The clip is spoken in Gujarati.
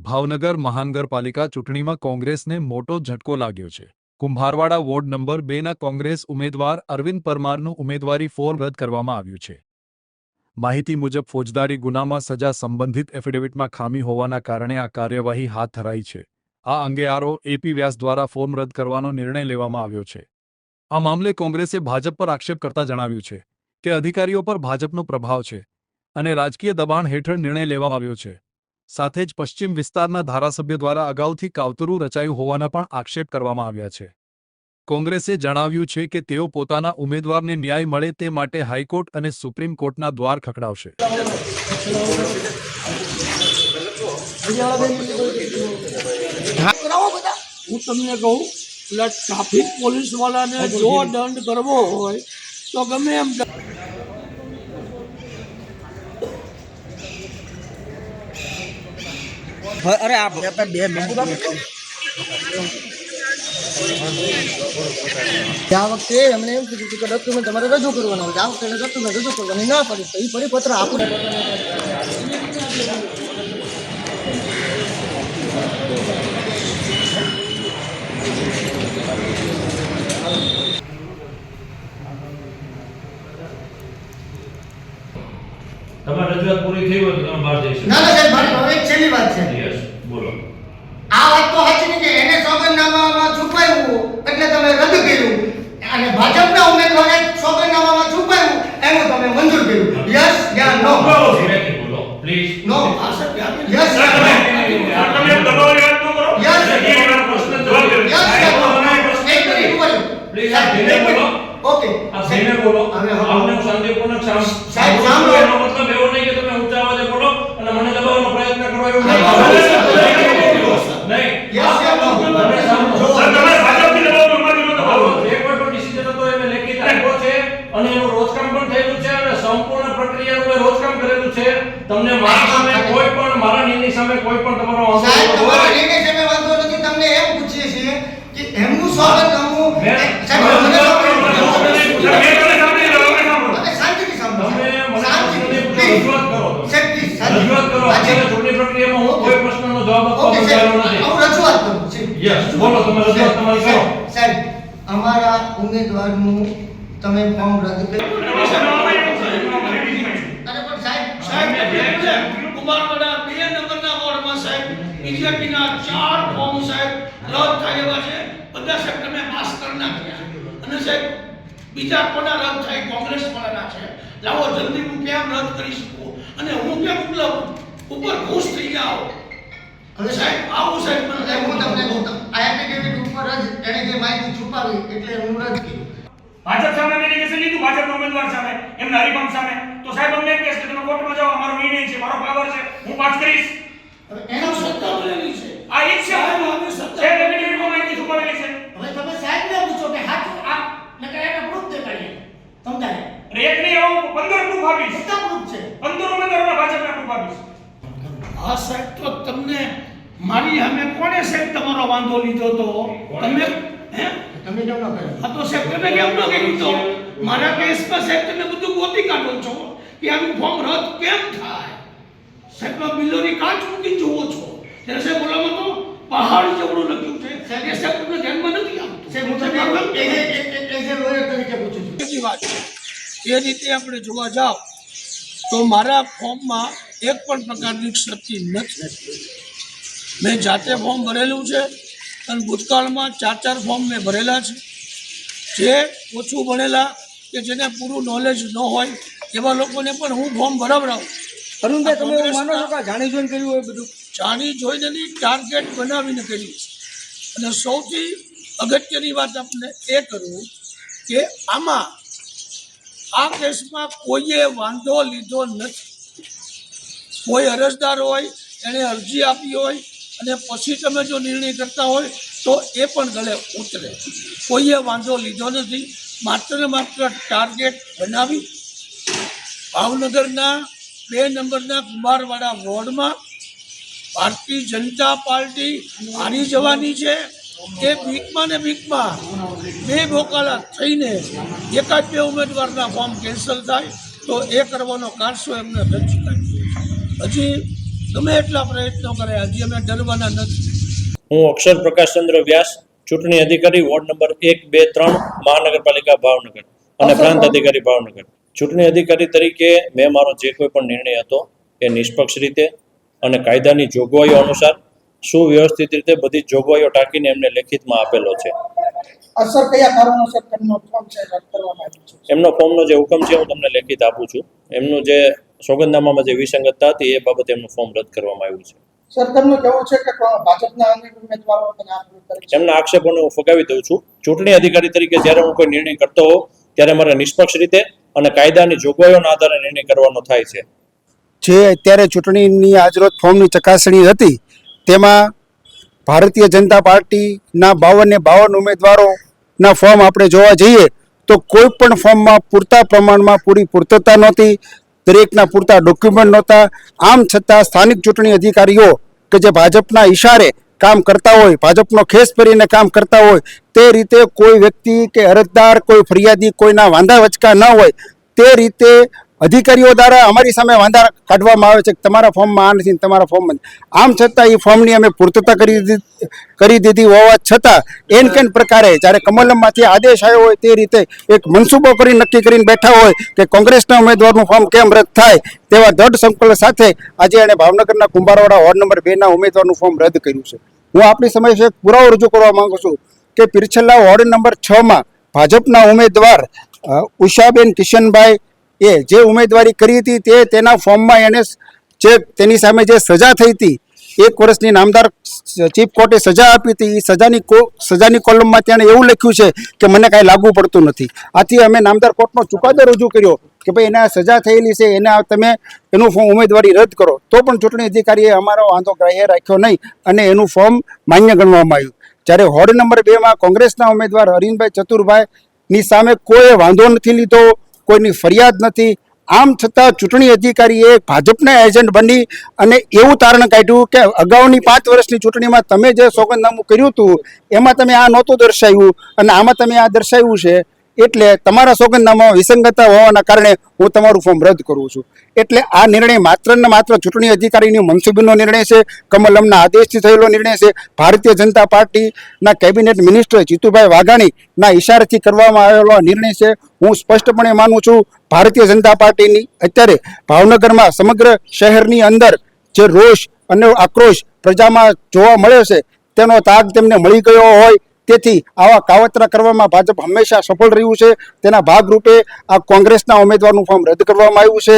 ભાવનગર મહાનગરપાલિકા ચૂંટણીમાં કોંગ્રેસને મોટો ઝટકો લાગ્યો છે। કુંભારવાડા વોર્ડ નંબર 2ના કોંગ્રેસ ઉમેદવાર અરવિંદ પરમારનું ઉમેદવારી ફોર્મ રદ કરવામાં આવ્યું છે। માહિતી મુજબ ફોજદારી ગુનામાં સજા સંબંધિત એફિડેવિટમાં ખામી હોવાના કારણે આ કાર્યવાહી હાથ ધરાઈ છે। આ અંગે આરઓ એપી વ્યાસ દ્વારા ફોર્મ રદ કરવાનો નિર્ણય લેવામાં આવ્યો છે। આ મામલે કોંગ્રેસે ભાજપ પર આક્ષેપ કરતા જણાવ્યું છે કે અધિકારીઓ પર ભાજપનો પ્રભાવ છે અને રાજકીય દબાણ હેઠળ નિર્ણય લેવામાં આવ્યો છે। સાથે જ પશ્ચિમ વિસ્તારના ધારાસભ્ય દ્વારા અગાઉથી કાવતરું રચાયું હોવાના પણ આક્ષેપ કરવામાં આવ્યા છે। કોંગ્રેસે જણાવ્યું છે કે તેઓ પોતાના ઉમેદવારને ન્યાય મળે તે માટે હાઈકોર્ટ અને સુપ્રીમ કોર્ટના દ્વાર ખખડાવશે। હું તમને કહું, ટ્રાફિક પોલીસ વાળાને જો દંડ કરવો હોય તો ગમે એમ અરે આ બે મિનિટ આ વખતે એમણે એમ કીધું કે ડોક્યુમેન્ટ તમારે રજૂ કરવાના હોય, આ વખતે ડોક્યુમેન્ટ રજૂ કરવાની ના પડી તો એ પરિપત્ર આપણે તમારી રજૂઆત પૂરી થઈ હોય તો તમે બહાર જઈ શકો। ના સાહેબ, મારી હવે એક છેલ્લી વાત છે। યસ, બોલો। આ વાત તો સાચી ને કે એને સોગંદનામામાં છુપાવ્યું એટલે તમે રદ કર્યું, અને ભાજપના ઉમેદવારે સોગંદનામામાં છુપાવ્યું એનું તમે મંજૂર કર્યું। યસ યા નો? બોલો ધીરેથી બોલો પ્લીઝ। નો યસ તમે દબાવવાની વાત ન કરો। યસ એનો પ્રશ્ન જવાબ દો। યસ પ્લીઝ આ ધીરે બોલો। ઓકે આ ધીરે બોલો। હવે આપને શાંતિપૂર્વક સાહેબ સાંભળો। એનો મતલબ એવો નહીં કે તમે ઊંચા અવાજે બોલો અને મને દબાવવાનો પ્રયત્ન કરો એવું નહીં। યસ યા નો? તમે સાંભળો। તમારે ભાજપથી દબાવવાનો અમારી નહોતો આવો આવતો। જે કોઈ પણ ડિસિઝન હતો એ મેં લેખિત આપ્યો છે અને એનું રોજકામ પણ થયેલું છે અને સંપૂર્ણ પ્રક્રિયાનું મેં રોજકામ કરેલું છે। તમને મારા સામે કોઈ પણ મારા નિર્ણય સામે કોઈ પણ તમારો સાહેબ વાંધો તમારા નથી। નિર્ણય સામે વાંધો નથી, તમને એમ પૂછીએ છીએ કે એમનું સોગંદનામું સાહેબ મને શાંતિથી સાંભળો તમે મને શાંતિથી રજૂઆત કરો। સાહેબ પ્લીઝ રજૂઆત કરો। અત્યારે ચૂંટણી પ્રક્રિયામાં હું કોઈ પ્રશ્નનો જવાબ આપવા ઓકે તૈયાર સાહેબ, નથી। હું રજૂઆત કરું છું। યસ, બોલો તમે રજૂઆત તમારી કરો। સાહેબ અમારા ઉમેદવારનું તમે ફોર્મ રદ કર્યું। અરે પણ સાહેબ કુંભારવાડા 2 નંબરના વોર્ડમાં સાહેબ બીજેપીના 4 ફોર્મ સાહેબ રદ થાય એવા છે, બધા સાહેબ તમે પાસ કરી નાખ્યા, અને સાહેબ બીજા કોના રદ થાય? કોંગ્રેસ વાળાના છે। લાવો જલ્દી હું કેમ રદ કરી શકું અને હું કેમ ઉપર ખુશ થઈ જાઓ? હવે સાહેબ આવું સાહેબ મને હું તમને કહું, આ એફિડેવિટ ઉપર જ એણે જે માહિતી છુપાવી એટલે હું રદ કર્યું। ભાજપ સામે એપ્લિકેશન લીધું, ભાજપના ઉમેદવાર સામે, એમના હરિભંગ સામે, તો સાહેબ અમને એમ કહે છે કે તમે કોર્ટમાં જાઓ, અમારો નિર્ણય છે, મારો પાવર છે, હું પાસ કરીશ। હવે એનો એનો સત્તા બનેલી છે। આ એક છે સાહેબ, અમે સત્તા છે એપ્લિકેશનમાં માહિતી છુપાવેલી છે। હવે તમે સાહેબને પૂછો કે હાચું આ નકર એને પ્રૂફ દેખાડીએ તમને અને એક નહીં આવું 15 પ્રૂફ આપીશ, કેટલા પ્રૂફ છે? 15 ઉમેદવારોના ભાજપના પ્રૂફ આપીશ। આ સાહેબ તો તમને મારી સામે કોણે સાહેબ તમારો વાંધો લીધો તો? તમે હે તમે કેમ ન કર્યો? આ તો સાહેબ તમે કેમ ન કર્યું તો? મારા કેસમાં સાહેબ તમે બધું ગોતી કાઢો છો કે આનું ફોર્મ રદ કેમ થાય? સાહેબ બિલોની કાચ મૂકી જુઓ છો ત્યારે સાહેબ બોલામાં તો પહાડ જેવડું લખ્યું છે એ સાહેબ તમને ધ્યાનમાં નથી આવતું। સાહેબ હું તમને એઝ એ લોયર તરીકે પૂછું છું। બીજી વાત છે, એ રીતે આપણે જોવા જાવ તો મારા ફોર્મમાં એક પણ પ્રકારની ક્ષતિ નથી। મેં જાતે ફોર્મ ભરેલું છે અને ભૂતકાળમાં 4 ફોર્મ મેં ભરેલા છે। જે ઓછું ભણેલા કે જેને પૂરું નોલેજ ન હોય એવા લોકોને પણ હું ફોર્મ ભરાવડાવું। અરુણભાઈ તમે એવું માનો છો કે જાણી જોઈને કર્યું હોય બધું? જાણી જોઈને નહીં, ટાર્ગેટ બનાવીને કર્યું છે। અને સૌથી અગત્યની વાત આપણે એ કરું કે આમાં આ કેસમાં કોઈએ વાંધો લીધો નથી। કોઈ અરજદાર હોય એણે અરજી આપી હોય અને પછી તમે જો નિર્ણય કરતા હોય તો એ પણ ગળે ઉતરે। કોઈએ વાંધો લીધો નથી, માત્ર ને માત્ર ટાર્ગેટ બનાવી ભાવનગરના 2 નંબરના કુંભારવાડા વોર્ડમાં ભારતીય જનતા પાર્ટી હારી જવાની છે। એ બીકમાં ને બીકમાં 2 ભોકાલા થઈને એકાદ 2 ઉમેદવારના ફોર્મ કેન્સલ થાય તો એ કરવાનો કારસો એમને રજૂ થાય। હજી ગમે એટલા પ્રયત્નો કરે હજી અમે ડરવાના નથી. હું અક્ષર પ્રકાશચંદ્ર વ્યાસ, ચૂંટણી અધિકારી વોર્ડ નંબર 1, 2, 3 મહાનગરપાલિકા ભાવનગર અને પ્રાંત અધિકારી ભાવનગર. ચૂંટણી અધિકારી તરીકે મેં મારો જે કોઈ પણ નિર્ણય હતો એ નિષ્પક્ષ રીતે અને કાયદાની જોગવાઈઓ અનુસાર સુવ્યવસ્થિત રીતે બધી જ જોગવાઈઓ ટાંકીને એમને લેખિતમાં આપેલો છે. અસર કયા કારણોસર તેમનો ફોર્મ છે રદ કરવામાં આવ્યો છે? એમનો ફોર્મનો જે હુકમ છે હું તમને લેખિત આપું છું. એમનું જે સોગંદનામામાં જે વિસંગતતા હતી એ બાબતે એમનું ફોર્મ રદ કરવામાં આવ્યું છે. સર તેમનું કહેવું છે કે ભાજપના અનેક ઉમેદવારો નામ કરી છે. એમના આક્ષેપોને હું ફગાવી દઉં છું. ચૂંટણી અધિકારી તરીકે જ્યારે હું કોઈ નિર્ણય કરતો હોઉં ત્યારે મારે નિષ્પક્ષ રીતે અને કાયદાની જોગવાઈઓના આધારે નિર્ણય કરવાનો થાય છે. જે અત્યારે ચૂંટણીની આજરોજ ફોર્મની ચકાસણી હતી તેમાં ભારતીય જનતા પાર્ટીના 52 ઉમેદવારોના ફોર્મ આપણે જોવા જઈએ તો કોઈ પણ ફોર્મમાં પૂરતા પ્રમાણમાં પૂરી પૂર્તતા નહોતી, દરેકના પૂરતા ડોક્યુમેન્ટ નહોતા. આમ છતાં સ્થાનિક ચૂંટણી અધિકારીઓ કે જે ભાજપના ઈશારે કામ કરતા હોય, ભાજપનો ખેસ પહેરીને કામ કરતા હોય, તે રીતે કોઈ વ્યક્તિ કે અરજદાર, કોઈ ફરિયાદી, કોઈના વાંધા વચકા ન હોય તે રીતે અધિકારીઓ દ્વારા અમારી સામે વાંધા કાઢવામાં આવે છે કે તમારા ફોર્મમાં આ નથી, તમારા ફોર્મમાં. આમ છતાં એ ફોર્મની અમે પૂર્તતા કરી દીધી હોવા છતાં એન કેન પ્રકારે જ્યારે કમલમમાંથી આદેશ આવ્યો હોય તે રીતે એક મનસૂબો કરી નક્કી કરીને બેઠા હોય કે કોંગ્રેસના ઉમેદવારનું ફોર્મ કેમ રદ થાય, તેવા દૃઢ સંકલ્પ સાથે આજે એણે ભાવનગરના કુંભારવાડા વોર્ડ નંબર 2ના ઉમેદવારનું ફોર્મ રદ કર્યું છે. હું આપણી સમક્ષ એક પુરાવો રજૂ કરવા માંગુ છું કે પીરછલ્લા વોર્ડ નંબર 6માં ભાજપના ઉમેદવાર ઉષાબેન કિશનભાઈ એ જે ઉમેદવારી કરી હતી તેના ફોર્મમાં એણે જે તેની સામે જે સજા થઈ હતી, 1 વર્ષની નામદાર ચીફ કોર્ટે સજા આપી હતી, એ સજાની કોલમમાં તેણે એવું લખ્યું છે કે મને કાંઈ લાગુ પડતું નથી. આથી અમે નામદાર કોર્ટનો ચુકાદો રજૂ કર્યો કે ભાઈ એને સજા થયેલી છે, એને તમે એનું ફોર્મ ઉમેદવારી રદ કરો. તો પણ ચૂંટણી અધિકારીએ અમારો વાંધો ગ્રાહ્ય રાખ્યો નહીં અને એનું ફોર્મ માન્ય ગણવામાં આવ્યું. જ્યારે વોર્ડ નંબર 2માં કોંગ્રેસના ઉમેદવાર અરવિંદભાઈ ચતુરભાઈની સામે કોઈ વાંધો નથી લીધો, કોઈની ફરિયાદ નથી. આમ છતાં ચૂંટણી અધિકારીએ ભાજપના એજન્ટ બની અને એવું તારણ કાઢ્યું કે અગાઉની 5 વર્ષની ચૂંટણીમાં તમે જે સોગંદનામું કર્યું હતું એમાં તમે આ નહોતું દર્શાવ્યું અને આમાં તમે આ દર્શાવ્યું છે, એટલે તમારા સોગંદનામામાં વિસંગતતા હોવાના કારણે હું તમારું ફોર્મ રદ કરું છું. એટલે આ નિર્ણય માત્ર ને માત્ર ચૂંટણી અધિકારીની મનસુબીનો નિર્ણય છે, કમલમના આદેશથી થયેલો નિર્ણય છે, ભારતીય જનતા પાર્ટીના કેબિનેટ મિનિસ્ટર જીતુભાઈ વાઘાણીના ઈશારાથી કરવામાં આવેલો નિર્ણય છે. હું સ્પષ્ટપણે માનું છું ભારતીય જનતા પાર્ટીની અત્યારે ભાવનગરમાં સમગ્ર શહેરની અંદર જે રોષ અને આક્રોશ પ્રજામાં જોવા મળ્યો છે તેનો તાગ તેમને મળી ગયો હોય, તેથી આવા કાવતરા કરવામાં ભાજપ હંમેશા સફળ રહ્યું છે. તેના ભાગરૂપે આ કોંગ્રેસના ઉમેદવારનું ફોર્મ રદ કરવામાં આવ્યું છે.